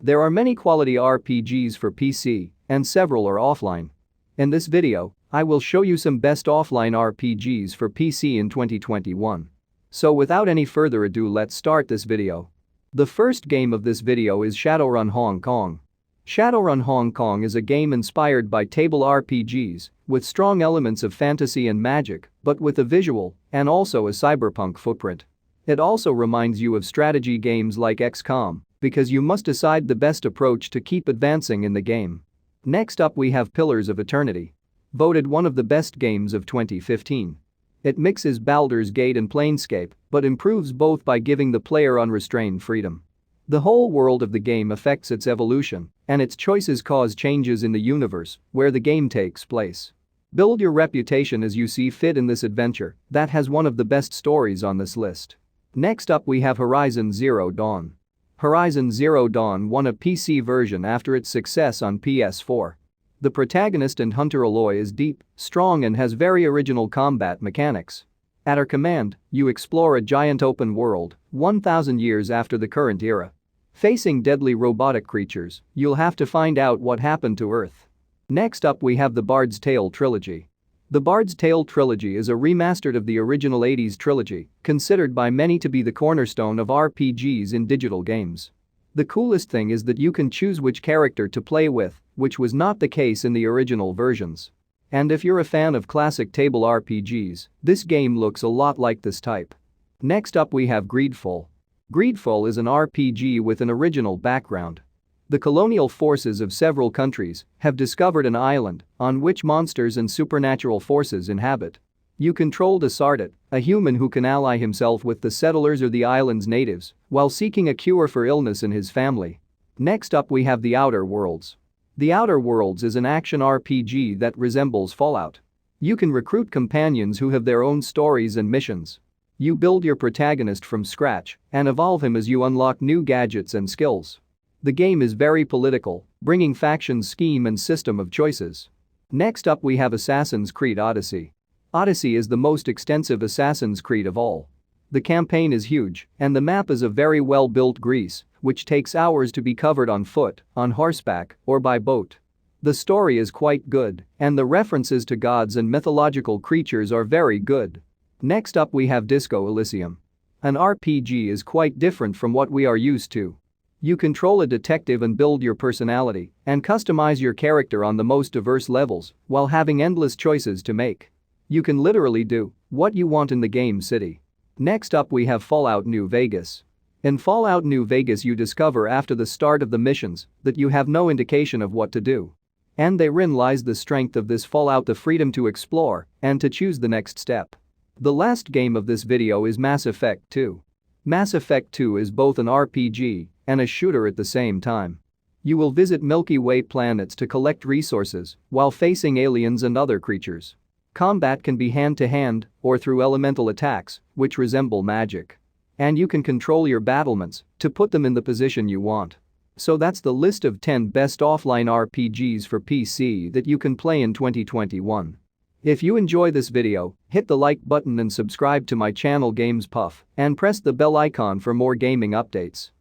There are many quality RPGs for PC, and several are offline. In this video, I will show you some best offline RPGs for PC in 2021. So without any further ado, let's start this video. The first game of this video is Shadowrun Hong Kong. Shadowrun Hong Kong is a game inspired by table RPGs with strong elements of fantasy and magic, but with a visual and also a cyberpunk footprint. It also reminds you of strategy games like XCOM because you must decide the best approach to keep advancing in the game. Next up we have Pillars of Eternity. Voted one of the best games of 2015. It mixes Baldur's Gate and Planescape, but improves both by giving the player unrestrained freedom. The whole world of the game affects its evolution, and its choices cause changes in the universe where the game takes place. Build your reputation as you see fit in this adventure that has one of the best stories on this list. Next up we have Horizon Zero Dawn. Horizon Zero Dawn won a PC version after its success on PS4. The protagonist and hunter Aloy is deep, strong and has very original combat mechanics. At her command, you explore a giant open world 1,000 years after the current era. Facing deadly robotic creatures, you'll have to find out what happened to Earth. Next up we have the Bard's Tale trilogy. The Bard's Tale trilogy is a remastered of the original 80s trilogy, considered by many to be the cornerstone of RPGs in digital games. The coolest thing is that you can choose which character to play with, which was not the case in the original versions. And if you're a fan of classic table RPGs, this game looks a lot like this type. Next up we have Greedfall. Greedfall is an RPG with an original background. The colonial forces of several countries have discovered an island on which monsters and supernatural forces inhabit. You control Desardet, a human who can ally himself with the settlers or the island's natives while seeking a cure for illness in his family. Next up we have The Outer Worlds. The Outer Worlds is an action RPG that resembles Fallout. You can recruit companions who have their own stories and missions. You build your protagonist from scratch and evolve him as you unlock new gadgets and skills. The game is very political, bringing factions, scheme and system of choices. Next up we have Assassin's Creed Odyssey. Odyssey is the most extensive Assassin's Creed of all. The campaign is huge, and the map is a very well-built Greece, which takes hours to be covered on foot, on horseback, or by boat. The story is quite good, and the references to gods and mythological creatures are very good. Next up we have Disco Elysium. An RPG is quite different from what we are used to. You control a detective and build your personality and customize your character on the most diverse levels while having endless choices to make. You can literally do what you want in the game city. Next up we have Fallout New Vegas. In Fallout New Vegas you discover after the start of the missions that you have no indication of what to do. And therein lies the strength of this Fallout, the freedom to explore and to choose the next step. The last game of this video is Mass Effect 2. Mass Effect 2 is both an RPG and a shooter at the same time. You will visit Milky Way planets to collect resources while facing aliens and other creatures. Combat can be hand-to-hand or through elemental attacks, which resemble magic. And you can control your battlements to put them in the position you want. So that's the list of 10 best offline RPGs for PC that you can play in 2021. If you enjoy this video, hit the like button and subscribe to my channel Games Puff and press the bell icon for more gaming updates.